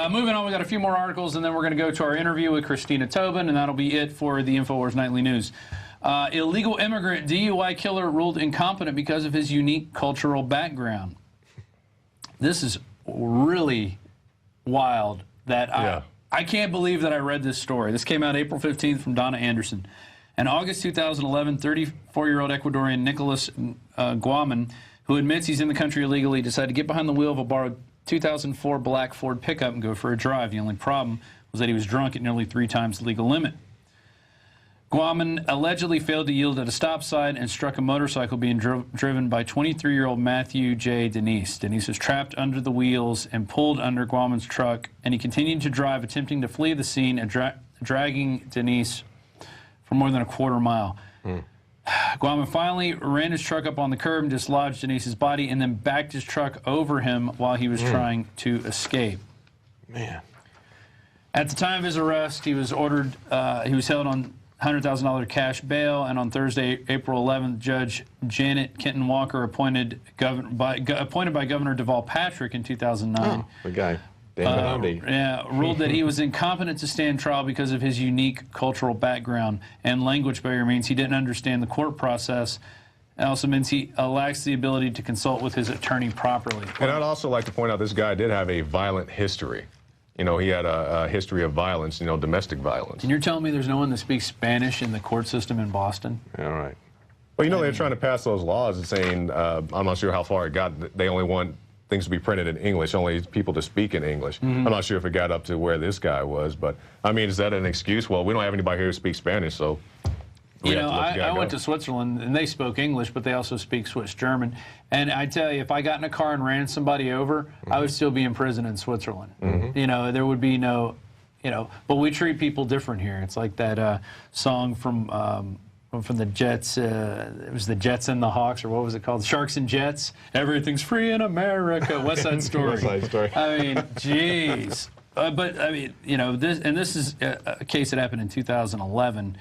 Moving on, we got a few more articles, and then we're going to go to our interview with Christina Tobin, and that'll be it for the InfoWars Nightly News. Illegal immigrant DUI killer ruled incompetent because of his unique cultural background. This is really wild. I can't believe that I read this story. This came out April 15th from Donna Anderson. In August 2011, 34-year-old Ecuadorian Nicholas Guaman, who admits he's in the country illegally, decided to get behind the wheel of a borrowed 2004 black Ford pickup and go for a drive. The only problem was that he was drunk at nearly 3 times the legal limit. Guaman allegedly failed to yield at a stop sign and struck a motorcycle being driven by 23-year-old Matthew J. Denise. Denise was trapped under the wheels and pulled under Guaman's truck, and he continued to drive, attempting to flee the scene and dragging Denise for more than a quarter mile. Guaman finally ran his truck up on the curb and dislodged Denise's body and then backed his truck over him while he was trying to escape. Man. At the time of his arrest, he was held on $100,000 cash bail, and on Thursday, April 11th, Judge Janet Kenton Walker, appointed by Governor Deval Patrick in 2009. Oh, the guy. Ruled that he was incompetent to stand trial because of his unique cultural background, and language barrier means he didn't understand the court process. It also means he lacks the ability to consult with his attorney properly. And I'd also like to point out this guy did have a violent history. You know, he had a history of violence, you know, domestic violence. And you're telling me there's no one that speaks Spanish in the court system in Boston? All right. Well, you know, they're trying to pass those laws and saying, I'm not sure how far it got, they only want things to be printed in English, only people to speak in English. I'm not sure if it got up to where this guy was, but, I mean, is that an excuse? Well, we don't have anybody here who speaks Spanish, so you know, I went to Switzerland, and they spoke English, but they also speak Swiss German. And I tell you, if I got in a car and ran somebody over, I would still be in prison in Switzerland. You know, there would be no, you know, but we treat people different here. It's like that song from the Jets. It was the Jets and the Hawks, or what was it called? Sharks and Jets. Everything's free in America. West Side Story. West Side Story. I mean, jeez. But I mean, you know, this is a case that happened in 2011.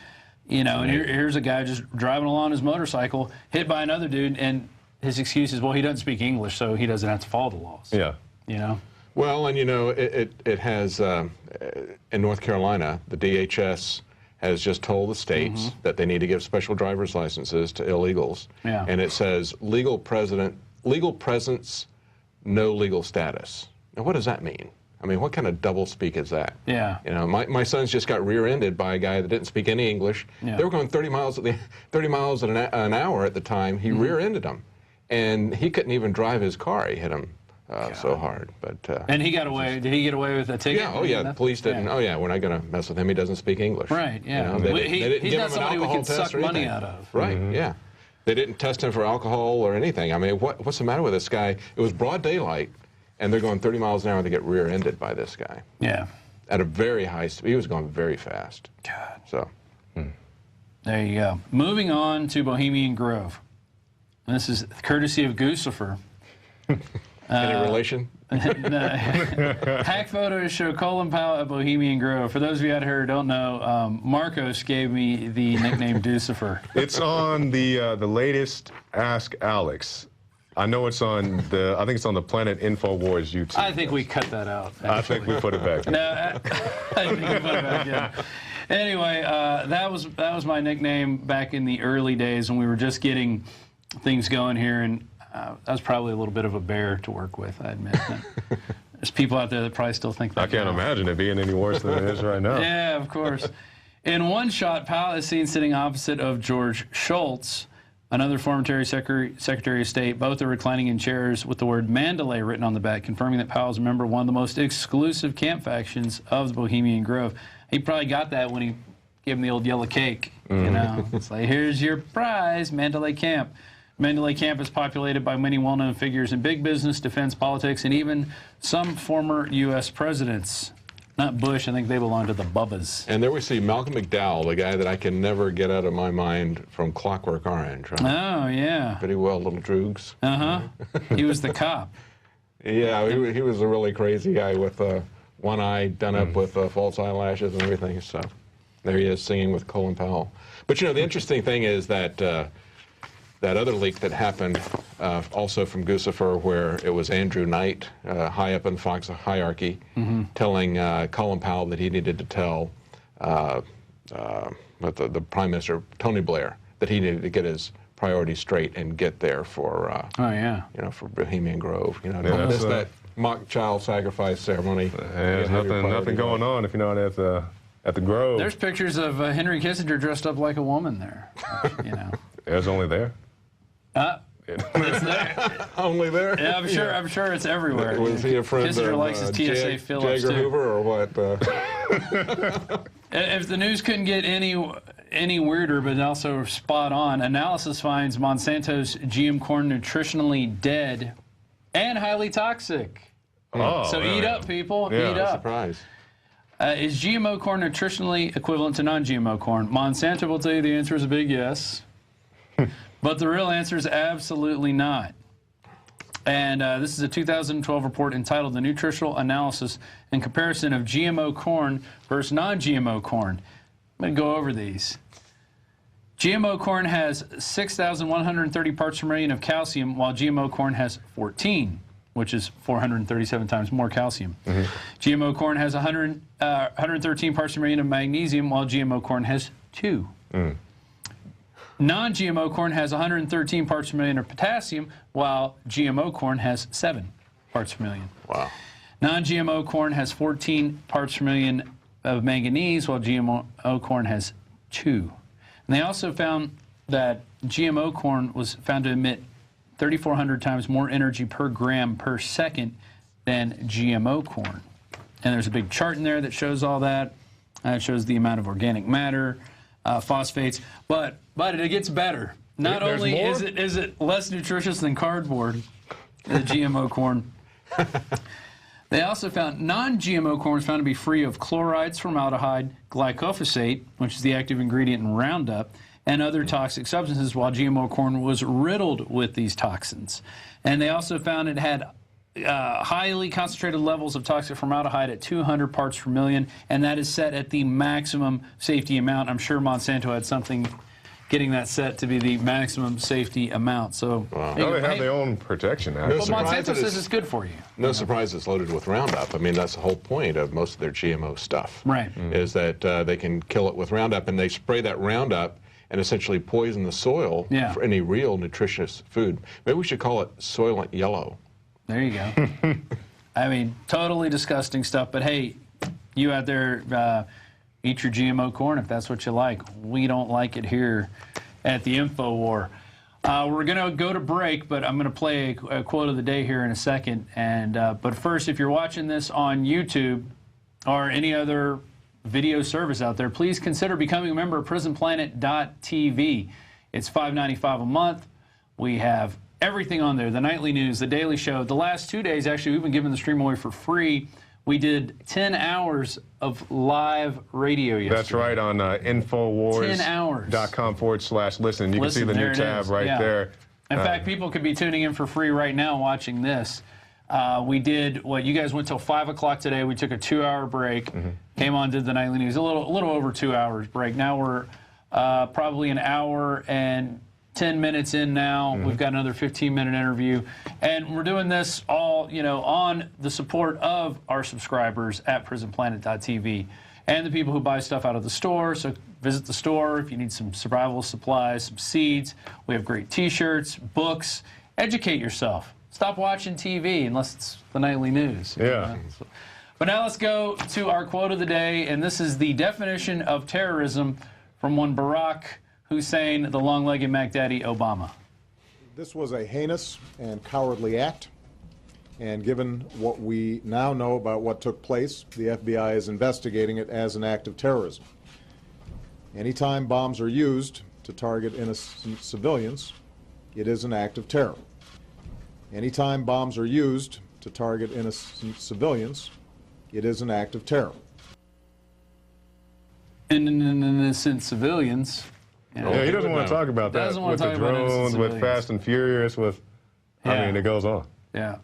You know, and here's a guy just driving along his motorcycle, hit by another dude, and his excuse is, well, he doesn't speak English, so he doesn't have to follow the laws. Yeah. You know? Well, and you know, it has, in North Carolina, the DHS has just told the states that they need to give special driver's licenses to illegals. Yeah. And it says legal presence, no legal status. Now, what does that mean? I mean, what kind of double speak is that? Yeah. You know, my son's just got rear-ended by a guy that didn't speak any English. Yeah. They were going 30 miles an hour at the time. He rear-ended him, and he couldn't even drive his car. He hit him so hard. But and he got away. Did he get away with a ticket? Yeah. Oh yeah. The police didn't. Yeah. Oh yeah. We're not going to mess with him. He doesn't speak English. Right. Yeah. You know, they didn't he's give not him an somebody we alcohol can test suck or money anything. out of. Right. Yeah. They didn't test him for alcohol or anything. I mean, what's the matter with this guy? It was broad daylight, and they're going 30 miles an hour to get rear-ended by this guy. Yeah. At a very high speed. He was going very fast. God. So. There you go. Moving on to Bohemian Grove. And this is courtesy of Guccifer. Any relation? Hack photos show Colin Powell at Bohemian Grove. For those of you out here who don't know, Marcos gave me the nickname Guccifer. It's on the latest Ask Alex. I know it's on I think it's on the Planet InfoWars YouTube. I think we cut that out. Actually. I think we put it back in. No, I think we put it back in. Anyway, that was my nickname back in the early days when we were just getting things going here, and I was probably a little bit of a bear to work with, I admit. There's people out there that probably still think that. I can't imagine it being any worse than it is right now. Yeah, of course. In one shot, Powell is seen sitting opposite of George Shultz, another former Secretary of State. Both are reclining in chairs with the word Mandalay written on the back, confirming that Powell's a member of one of the most exclusive camp factions of the Bohemian Grove. He probably got that when he gave him the old yellow cake. You know, it's like, here's your prize, Mandalay Camp. Mandalay Camp is populated by many well-known figures in big business, defense, politics, and even some former U.S. presidents. Not Bush, I think they belong to the Bubbas. And there we see Malcolm McDowell, the guy that I can never get out of my mind from Clockwork Orange. Right? Oh, yeah. Pretty well, little Droogs. Uh-huh. He was the cop. Yeah, he was a really crazy guy with one eye done up with false eyelashes and everything. So there he is singing with Colin Powell. But, you know, the interesting thing is that that other leak that happened also from Guccifer, where it was Andrew Knight, high up in the Fox hierarchy, telling Colin Powell that he needed to tell the Prime Minister, Tony Blair, that he needed to get his priorities straight and get there for, for Bohemian Grove. Don't miss that mock child sacrifice ceremony. There's nothing going on if you're not at the Grove. There's pictures of Henry Kissinger dressed up like a woman there. It was only there. It's there. Only there? Yeah, I'm sure it's everywhere. Was he a friend Kissinger of likes his TSA Phillips J. Edgar too. Hoover or what? If the news couldn't get any weirder, but also spot on, analysis finds Monsanto's GM corn nutritionally dead and highly toxic. Oh, So eat up, people. Yeah, eat up. Surprise. Is GMO corn nutritionally equivalent to non-GMO corn? Monsanto will tell you the answer is a big yes. But the real answer is absolutely not. And this is a 2012 report entitled The Nutritional Analysis and Comparison of GMO Corn versus Non-GMO Corn. I'm going to go over these. GMO corn has 6,130 parts per million of calcium, while GMO corn has 14, which is 437 times more calcium. GMO corn has 113 parts per million of magnesium, while GMO corn has 2. Non-GMO corn has 113 parts per million of potassium, while GMO corn has 7 parts per million. Wow. Non-GMO corn has 14 parts per million of manganese, while GMO corn has 2. And they also found that GMO corn was found to emit 3,400 times more energy per gram per second than GMO corn. And there's a big chart in there that shows all that. It shows the amount of organic matter, phosphates, but it gets better. Not There's only more? is it less nutritious than cardboard, the GMO corn. They also found non-GMO corn was found to be free of chlorides, formaldehyde, glyphosate, which is the active ingredient in Roundup, and other toxic substances, while GMO corn was riddled with these toxins. And they also found it had highly concentrated levels of toxic formaldehyde at 200 parts per million, and that is set at the maximum safety amount. I'm sure Monsanto had something getting that set to be the maximum safety amount. So They have their own protection now. well, surprise Monsanto that says it's good for you. No surprise it's loaded with Roundup. I mean, that's the whole point of most of their GMO stuff. Right. Is that they can kill it with Roundup, and they spray that Roundup and essentially poison the soil for any real nutritious food. Maybe we should call it Soylent Yellow. There you go. I mean, totally disgusting stuff. But hey, you out there, eat your GMO corn if that's what you like. We don't like it here at the InfoWar. We're going to go to break, but I'm going to play a quote of the day here in a second. And but first, if you're watching this on YouTube or any other video service out there, please consider becoming a member of PrisonPlanet.tv. It's $5.95 a month. We have everything on there, the nightly news, the daily show. The last 2 days, actually, we've been giving the stream away for free. We did 10 hours of live radio yesterday. That's right, on 10 hours. infowars.com/listen. You can see the there new it tab is. right Yeah. there. In fact, people could be tuning in for free right now watching this. We did what you guys went till 5 o'clock today. We took a 2-hour break, came on, did the nightly news, a little over 2 hours break. Now we're probably an hour and 10 minutes in now. We've got another 15-minute interview, and we're doing this all, on the support of our subscribers at PrisonPlanet.tv and the people who buy stuff out of the store. So visit the store if you need some survival supplies, some seeds. We have great T-shirts, books. Educate yourself. Stop watching TV unless it's the nightly news. Yeah. But now let's go to our quote of the day, and this is the definition of terrorism from one Barack Hussein, the long-legged Mac Daddy Obama. This was a heinous and cowardly act, and given what we now know about what took place, the FBI is investigating it as an act of terrorism. Anytime bombs are used to target innocent civilians, it is an act of terror. Anytime bombs are used to target innocent civilians, it is an act of terror. Innocent civilians. Yeah, he doesn't want to talk about that. Doesn't want With to the talk about innocent drones, with civilians. Fast and Furious, I Yeah. mean, it goes on. Yeah.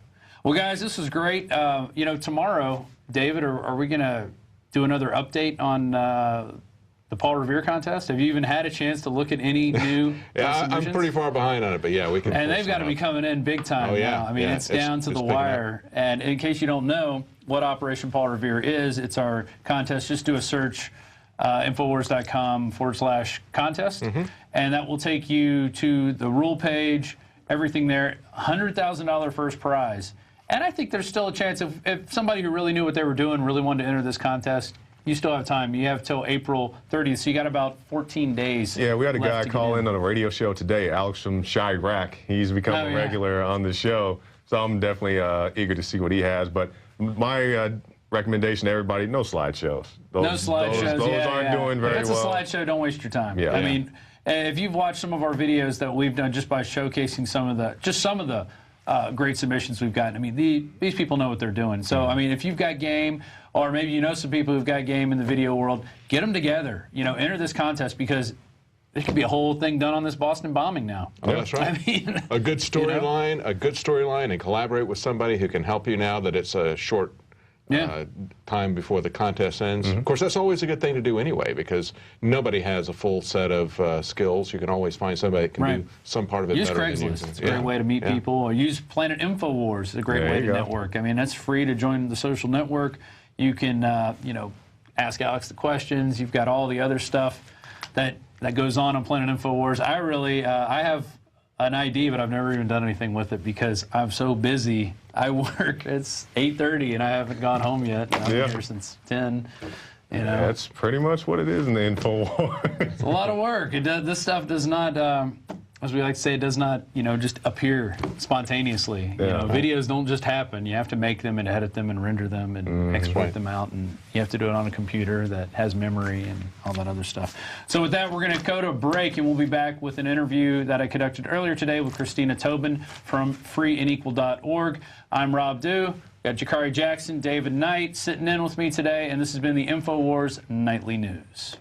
Well, guys, this was great. Tomorrow, David, are we going to do another update on the Paul Revere contest? Have you even had a chance to look at any new Yeah, I'm pretty far behind on it, but yeah, we can. And they've got to be coming in big time now. I mean, it's down to the wire. And in case you don't know what Operation Paul Revere is, it's our contest. Just do a search, Infowars.com/contest, and that will take you to the rule page, everything there, $100,000 first prize. And I think there's still a chance if somebody who really knew what they were doing really wanted to enter this contest, you still have time. You have till April 30th, so you got about 14 days. Yeah, we had a guy call in on a radio show today, Alex from Chirac. He's become a regular on the show, so I'm definitely eager to see what he has. But my recommendation to everybody, no slideshows. No slideshows, Those aren't doing very well. If it's a slideshow, don't waste your time. I mean, if you've watched some of our videos that we've done just by showcasing some of the great submissions we've gotten, I mean, these people know what they're doing. So, I mean, if you've got game, or maybe you know some people who've got game in the video world, get them together. You know, enter this contest because there could be a whole thing done on this Boston bombing now. Oh, that's right. I mean, a good storyline, and collaborate with somebody who can help you now that it's a short time before the contest ends. Of course, that's always a good thing to do anyway, because nobody has a full set of skills. You can always find somebody that can do some part of it better than you. It's a great way to meet people. Or use Planet Infowars. It's a great way to network. I mean, that's free to join the social network. You can, you know, ask Alex the questions. You've got all the other stuff that goes on Planet Infowars. I really, I have an ID, but I've never even done anything with it because I'm so busy. I work, it's 8:30 and I haven't gone home yet. I'm here since 10. You know. That's pretty much what it is in the InfoWars. It's a lot of work. This stuff does not, as we like to say, it does not, you know, just appear spontaneously. You know, videos don't just happen. You have to make them and edit them and render them and export them out, and you have to do it on a computer that has memory and all that other stuff. So with that, we're going to go to a break, and we'll be back with an interview that I conducted earlier today with Christina Tobin from freeandequal.org. I'm Rob Dew. Got Jakari Jackson, David Knight sitting in with me today, and this has been the InfoWars Nightly News.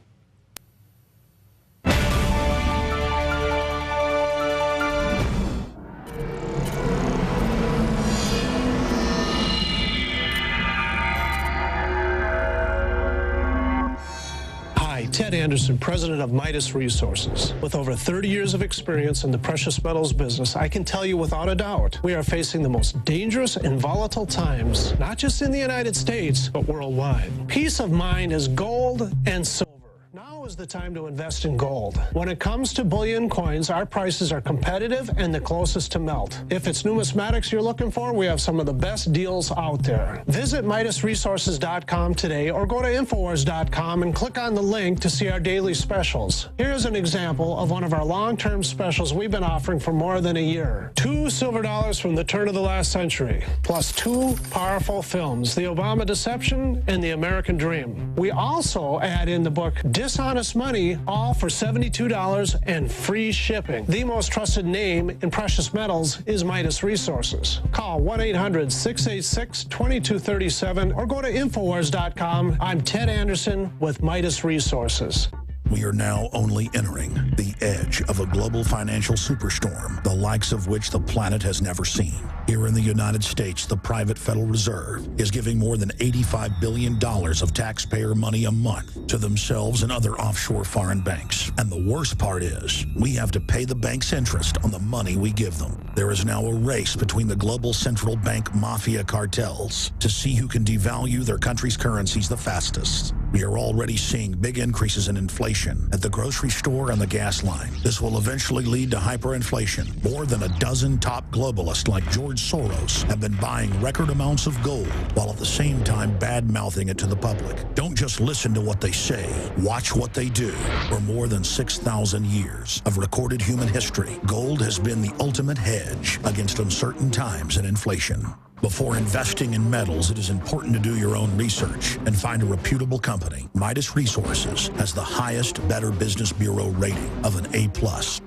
Ted Anderson, president of Midas Resources. With over 30 years of experience in the precious metals business, I can tell you without a doubt, we are facing the most dangerous and volatile times, not just in the United States, but worldwide. Peace of mind is gold and silver. Now is the time to invest in gold. When it comes to bullion coins, our prices are competitive and the closest to melt. If it's numismatics you're looking for, we have some of the best deals out there. Visit MidasResources.com today or go to Infowars.com and click on the link to see our daily specials. Here's an example of one of our long-term specials we've been offering for more than a year. 2 silver dollars from the turn of the last century, plus 2 powerful films, The Obama Deception and The American Dream. We also add in the book Dishonest Money, all for $72 and free shipping. The most trusted name in precious metals is Midas Resources. Call 1-800-686-2237 or go to Infowars.com. I'm Ted Anderson with Midas Resources. We are now only entering the edge of a global financial superstorm, the likes of which the planet has never seen. Here in the United States, the private Federal Reserve is giving more than $85 billion of taxpayer money a month to themselves and other offshore foreign banks. And the worst part is, we have to pay the bank's interest on the money we give them. There is now a race between the global central bank mafia cartels to see who can devalue their country's currencies the fastest. We are already seeing big increases in inflation at the grocery store and the gas line. This will eventually lead to hyperinflation. More than a dozen top globalists like George Soros have been buying record amounts of gold while at the same time bad-mouthing it to the public. Don't just listen to what they say. Watch what they do. For more than 6,000 years of recorded human history, gold has been the ultimate hedge against uncertain times and inflation. Before investing in metals, it is important to do your own research and find a reputable company. Midas Resources has the highest Better Business Bureau rating of an A+.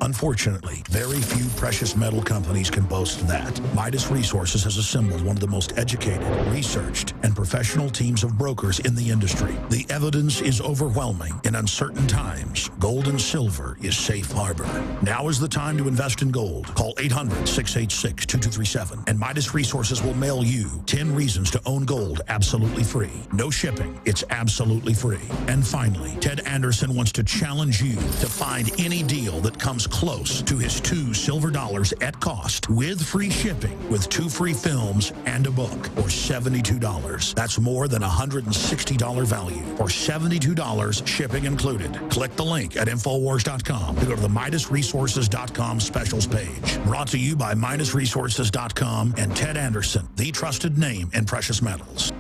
Unfortunately, very few precious metal companies can boast that. Midas Resources has assembled one of the most educated, researched, and professional teams of brokers in the industry. The evidence is overwhelming. In uncertain times, gold and silver is safe harbor. Now is the time to invest in gold. Call 800-686-2237, and Midas Resources will mail you 10 reasons to own gold absolutely free. No shipping. It's absolutely free. And finally, Ted Anderson wants to challenge you to find any deal that comes close to his 2 silver dollars at cost with free shipping, with 2 free films and a book for $72. That's more than $160 value for $72, shipping included. Click the link at Infowars.com to go to the MidasResources.com specials page. Brought to you by MidasResources.com and Ted Anderson, the trusted name in precious metals.